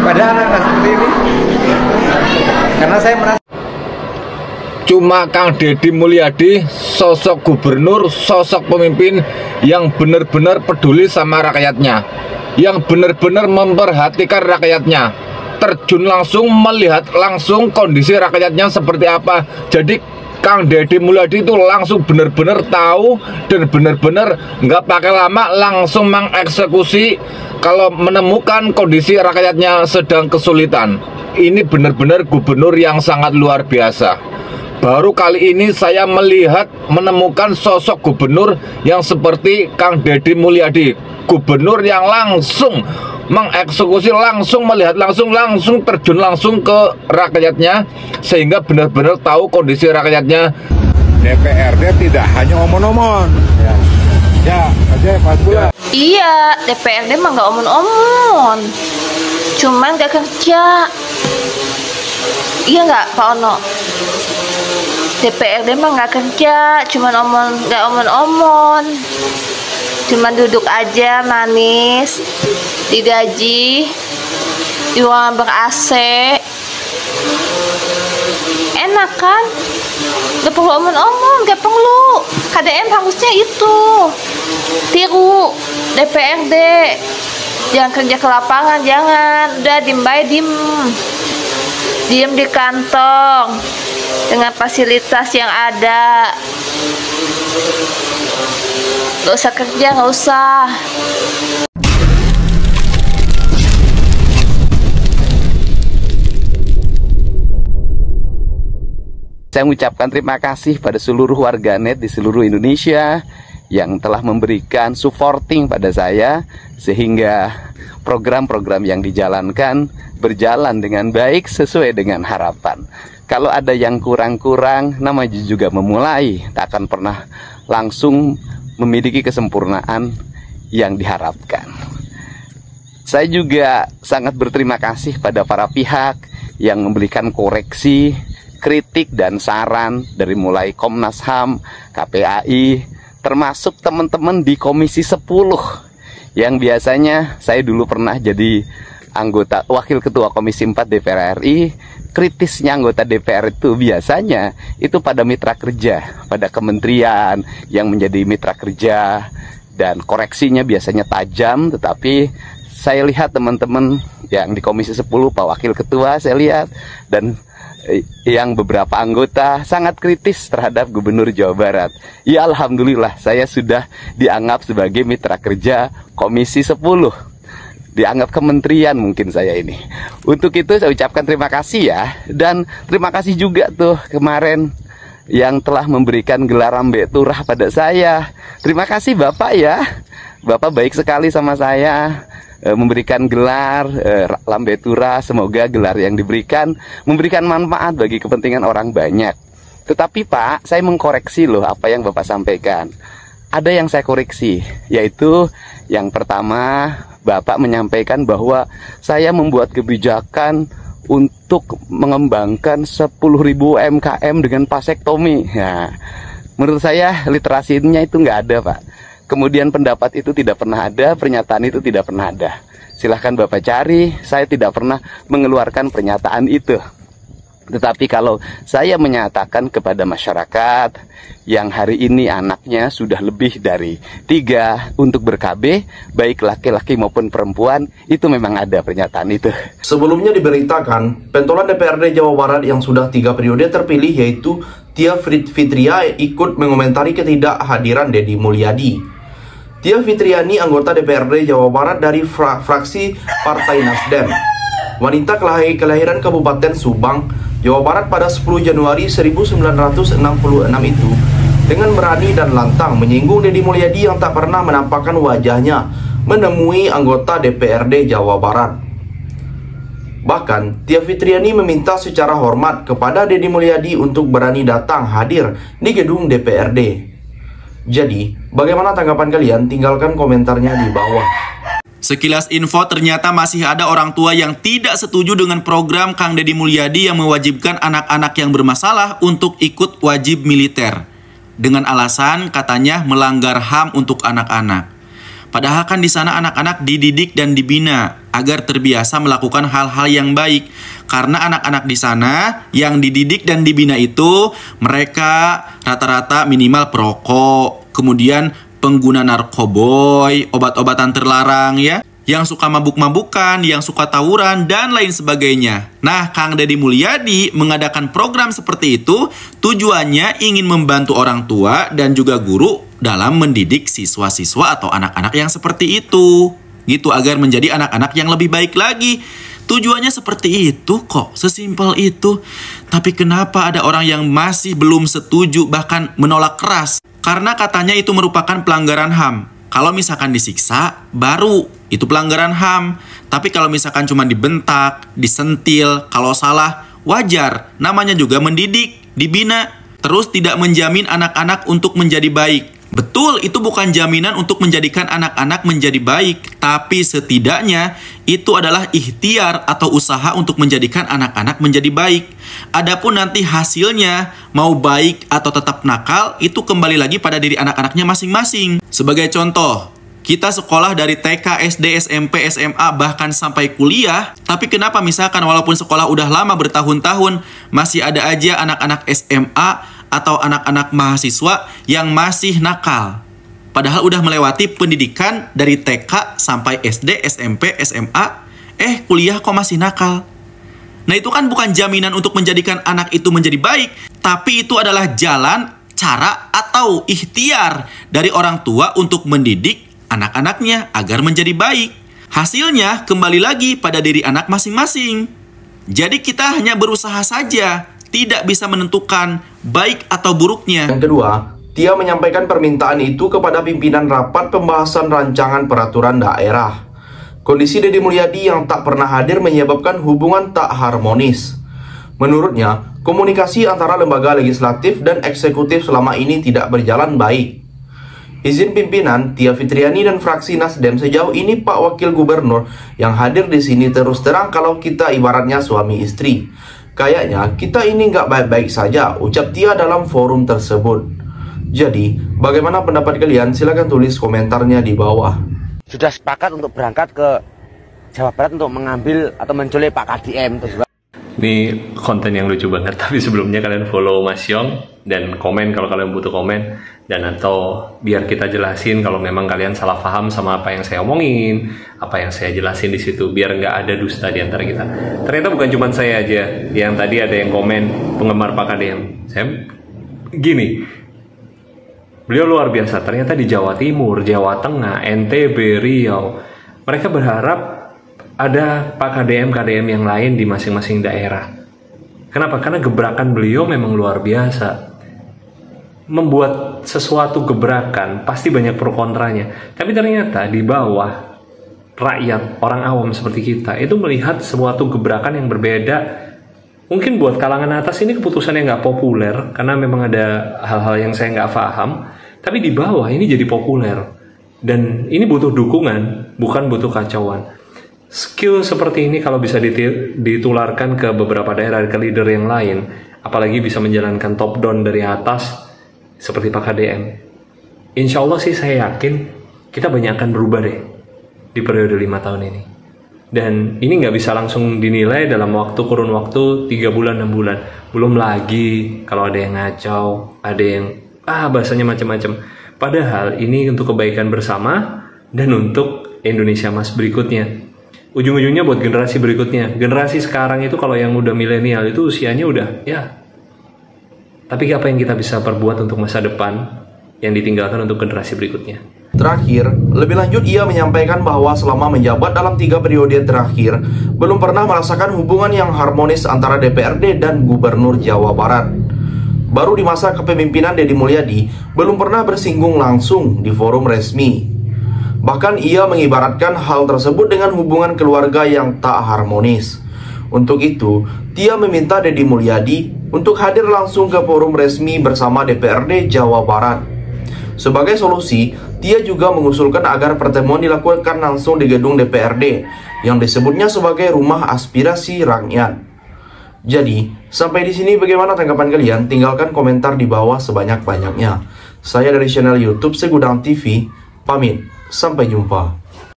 pada anak-anak seperti ini. Karena saya merasa cuma Kang Deddy Mulyadi sosok gubernur, sosok pemimpin yang benar-benar peduli sama rakyatnya, yang benar-benar memperhatikan rakyatnya, terjun langsung, melihat langsung kondisi rakyatnya seperti apa. Jadi Kang Deddy Mulyadi itu langsung benar-benar tahu dan benar-benar nggak pakai lama langsung mengeksekusi kalau menemukan kondisi rakyatnya sedang kesulitan. Ini benar-benar gubernur yang sangat luar biasa. Baru kali ini saya melihat menemukan sosok gubernur yang seperti Kang Deddy Mulyadi, gubernur yang langsung mengeksekusi, langsung melihat langsung terjun langsung ke rakyatnya, sehingga benar-benar tahu kondisi rakyatnya. DPRD tidak hanya omong-omong. Ya, aja Pak Bula. Iya, DPRD mah nggak omong-omong, cuman nggak kerja. Iya nggak Pak Ono? DPRD mah nggak kerja, cuman nggak omong-omong, cuman duduk aja manis, digaji, di ruangan ber-AC, enak kan? Gak perlu omong-omong, gak perlu. KDM harusnya itu tiru DPRD, jangan kerja ke lapangan, jangan. Udah diem di kantong dengan fasilitas yang ada. Gak usah kerja, gak usah. Saya mengucapkan terima kasih pada seluruh warganet di seluruh Indonesia yang telah memberikan supporting pada saya, sehingga program-program yang dijalankan berjalan dengan baik sesuai dengan harapan. Kalau ada yang kurang-kurang, namanya juga memulai, tak akan pernah langsung memiliki kesempurnaan yang diharapkan. Saya juga sangat berterima kasih pada para pihak yang memberikan koreksi, kritik dan saran, dari mulai Komnas HAM, KPAI, termasuk teman-teman di Komisi 10 yang biasanya saya dulu pernah jadi anggota wakil ketua Komisi 4 DPR RI. Kritisnya anggota DPR itu biasanya itu pada mitra kerja, pada kementerian yang menjadi mitra kerja, dan koreksinya biasanya tajam. Tetapi saya lihat teman-teman yang di Komisi 10, Pak Wakil Ketua saya lihat, dan yang beberapa anggota sangat kritis terhadap Gubernur Jawa Barat. Ya alhamdulillah, saya sudah dianggap sebagai mitra kerja Komisi 10. Dianggap kementerian mungkin saya ini. Untuk itu saya ucapkan terima kasih ya. Dan terima kasih juga tuh kemarin yang telah memberikan gelar Lambe Turah pada saya. Terima kasih Bapak ya. Bapak baik sekali sama saya, memberikan gelar Lambe Turah. Semoga gelar yang diberikan memberikan manfaat bagi kepentingan orang banyak. Tetapi Pak, saya mengkoreksi loh apa yang Bapak sampaikan. Ada yang saya koreksi, yaitu yang pertama, Bapak menyampaikan bahwa saya membuat kebijakan untuk mengembangkan 10.000 UMKM dengan vasektomi. Ya, menurut saya literasinya itu nggak ada Pak. Kemudian pendapat itu tidak pernah ada, pernyataan itu tidak pernah ada. Silahkan Bapak cari, saya tidak pernah mengeluarkan pernyataan itu. Tetapi kalau saya menyatakan kepada masyarakat yang hari ini anaknya sudah lebih dari 3 untuk ber-KB, baik laki-laki maupun perempuan, itu memang ada pernyataan itu. Sebelumnya diberitakan, pentolan DPRD Jawa Barat yang sudah 3 periode terpilih yaitu Tia Fitria ikut mengomentari ketidakhadiran Deddy Mulyadi. Tia Fitriani, anggota DPRD Jawa Barat dari fraksi Partai Nasdem, wanita kelahiran Kabupaten Subang, Jawa Barat pada 10 Januari 1966 itu, dengan berani dan lantang menyinggung Deddy Mulyadi yang tak pernah menampakkan wajahnya menemui anggota DPRD Jawa Barat. Bahkan, Tia Fitriani meminta secara hormat kepada Deddy Mulyadi untuk berani datang hadir di gedung DPRD. Jadi, bagaimana tanggapan kalian? Tinggalkan komentarnya di bawah. Sekilas info, ternyata masih ada orang tua yang tidak setuju dengan program Kang Deddy Mulyadi yang mewajibkan anak-anak yang bermasalah untuk ikut wajib militer. Dengan alasan katanya melanggar HAM untuk anak-anak. Padahal kan di sana anak-anak dididik dan dibina agar terbiasa melakukan hal-hal yang baik. Karena anak-anak di sana yang dididik dan dibina itu mereka rata-rata minimal perokok, kemudian pengguna narkoboy, obat-obatan terlarang ya, yang suka mabuk-mabukan, yang suka tawuran, dan lain sebagainya. Nah, Kang Deddy Mulyadi mengadakan program seperti itu tujuannya ingin membantu orang tua dan juga guru dalam mendidik siswa-siswa atau anak-anak yang seperti itu. Gitu, agar menjadi anak-anak yang lebih baik lagi. Tujuannya seperti itu kok, sesimpel itu. Tapi kenapa ada orang yang masih belum setuju, bahkan menolak keras? Karena katanya itu merupakan pelanggaran HAM. Kalau misalkan disiksa, baru itu pelanggaran HAM. Tapi kalau misalkan cuma dibentak, disentil, kalau salah, wajar. Namanya juga mendidik, dibina. Terus tidak menjamin anak-anak untuk menjadi baik. Betul, itu bukan jaminan untuk menjadikan anak-anak menjadi baik. Tapi setidaknya itu adalah ikhtiar atau usaha untuk menjadikan anak-anak menjadi baik. Adapun nanti hasilnya mau baik atau tetap nakal, itu kembali lagi pada diri anak-anaknya masing-masing. Sebagai contoh, kita sekolah dari TK, SD, SMP, SMA, bahkan sampai kuliah. Tapi kenapa misalkan walaupun sekolah udah lama bertahun-tahun, masih ada aja anak-anak SMA atau anak-anak mahasiswa yang masih nakal. Padahal udah melewati pendidikan dari TK sampai SD, SMP, SMA, kuliah kok masih nakal. Nah, itu kan bukan jaminan untuk menjadikan anak itu menjadi baik, tapi itu adalah jalan, cara, atau ikhtiar dari orang tua untuk mendidik anak-anaknya agar menjadi baik. Hasilnya kembali lagi pada diri anak masing-masing. Jadi kita hanya berusaha saja, tidak bisa menentukan baik atau buruknya. Yang kedua, Tia menyampaikan permintaan itu kepada pimpinan rapat pembahasan rancangan peraturan daerah. Kondisi Deddy Mulyadi yang tak pernah hadir menyebabkan hubungan tak harmonis. Menurutnya, komunikasi antara lembaga legislatif dan eksekutif selama ini tidak berjalan baik. Izin pimpinan, Tia Fitriani dan fraksi Nasdem sejauh ini Pak Wakil Gubernur yang hadir di sini terus terang kalau kita ibaratnya suami istri. Kayaknya kita ini nggak baik-baik saja, ucap Tia dalam forum tersebut. Jadi, bagaimana pendapat kalian? Silahkan tulis komentarnya di bawah. Sudah sepakat untuk berangkat ke Jawa Barat untuk mengambil atau menculik Pak KDM. Ini konten yang lucu banget, tapi sebelumnya kalian follow Mas Yong dan komen kalau kalian butuh komen, dan atau biar kita jelasin kalau memang kalian salah paham sama apa yang saya omongin, apa yang saya jelasin di situ, biar nggak ada dusta di antara kita. Ternyata bukan cuma saya aja yang tadi ada yang komen penggemar Pak KDM. Saya gini, beliau luar biasa. Ternyata di Jawa Timur, Jawa Tengah, NTB, Riau, mereka berharap ada Pak KDM yang lain di masing-masing daerah. Kenapa? Karena gebrakan beliau memang luar biasa. Membuat sesuatu gebrakan pasti banyak pro kontranya. Tapi ternyata di bawah, rakyat, orang awam seperti kita itu melihat suatu gebrakan yang berbeda. Mungkin buat kalangan atas ini keputusan yang nggak populer karena memang ada hal-hal yang saya nggak paham. Tapi di bawah ini jadi populer. Dan ini butuh dukungan, bukan butuh kacauan. Skill seperti ini kalau bisa ditularkan ke beberapa daerah, ke leader yang lain, apalagi bisa menjalankan top down dari atas seperti Pak KDM, insya Allah sih saya yakin kita banyak akan berubah deh di periode 5 tahun ini. Dan ini nggak bisa langsung dinilai dalam kurun waktu 3 bulan, 6 bulan. Belum lagi kalau ada yang ngacau, ada yang bahasanya macam-macam. Padahal ini untuk kebaikan bersama dan untuk Indonesia Mas berikutnya. Ujung-ujungnya buat generasi berikutnya. Generasi sekarang itu kalau yang udah milenial itu usianya udah ya. Tapi apa yang kita bisa perbuat untuk masa depan yang ditinggalkan untuk generasi berikutnya? Terakhir, lebih lanjut ia menyampaikan bahwa selama menjabat dalam 3 periode terakhir, belum pernah merasakan hubungan yang harmonis antara DPRD dan Gubernur Jawa Barat. Baru di masa kepemimpinan Deddy Mulyadi, belum pernah bersinggung langsung di forum resmi. Bahkan ia mengibaratkan hal tersebut dengan hubungan keluarga yang tak harmonis. Untuk itu, Tia meminta Deddy Mulyadi untuk hadir langsung ke forum resmi bersama DPRD Jawa Barat. Sebagai solusi, Tia juga mengusulkan agar pertemuan dilakukan langsung di gedung DPRD yang disebutnya sebagai rumah aspirasi rakyat. Jadi, sampai di sini bagaimana tanggapan kalian? Tinggalkan komentar di bawah sebanyak-banyaknya. Saya dari channel YouTube Segudang TV, pamit. Sampai jumpa.